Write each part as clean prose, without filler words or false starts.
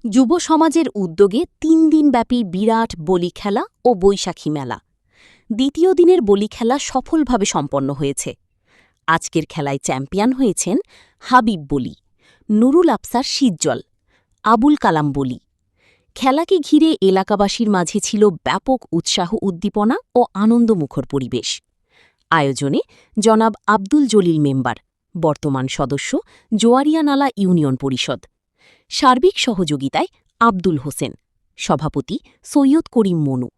যুব সমাজের উদ্যোগে ৩ দিনব্যাপী বিরাট বলি খেলা ও বৈশাখী মেলা। দ্বিতীয় দিনের বলি খেলা সফলভাবে সম্পন্ন হয়েছে। আজকের খেলায় চ্যাম্পিয়ন হয়েছেন হাবিব বলি, নুরুল আফসার সিজ্জল, আবুল কালাম বলি। খেলাকে ঘিরে এলাকাবাসীর মাঝে ছিল ব্যাপক উৎসাহ উদ্দীপনা ও আনন্দমুখর পরিবেশ। আয়োজনে জনাব আব্দুল জলিল মেম্বার, বর্তমান সদস্য জোয়ারিয়ানালা ইউনিয়ন পরিষদ। সার্বিক সহযোগিতায় আব্দুল হোসেন, সভাপতি সৈয়দ করিম মনু।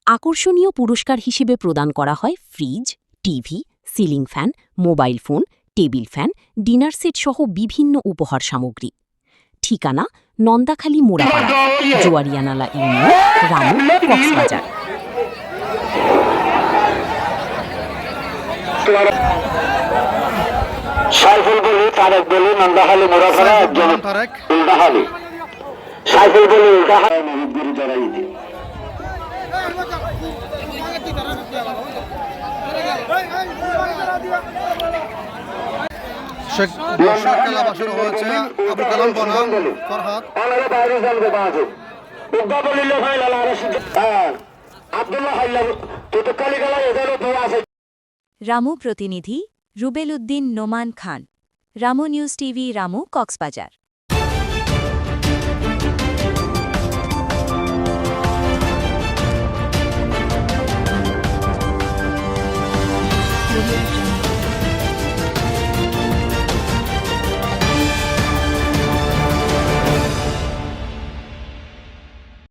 আকর্ষণীয় পুরস্কার হিসেবে প্রদান করা হয় fridge, TV, ceiling fan, mobile phone, table fan, dinner set সহ বিভিন্ন উপহার সামগ্রী। ঠিকানা নন্দাখালী মোড়াপাড়া, জোয়ারিয়ানালা ইউনিয়ন, রামু, কক্সবাজার। সাইফুল বলি, তারেক বলি, নন্দাখালী মোড়াপাড়া, একজন উল্টাহালি। সাইফুল বলি উল্টাহালি নবীর জড়াই দিন। খেলাবাসীর হয়েছে আবুল কালাম বনাম ফরহাদ। রামু প্রতিনিধি রুবেল উদ্দিন নোমান খান, রামু নিউজ টিভি, রামু, কক্সবাজার।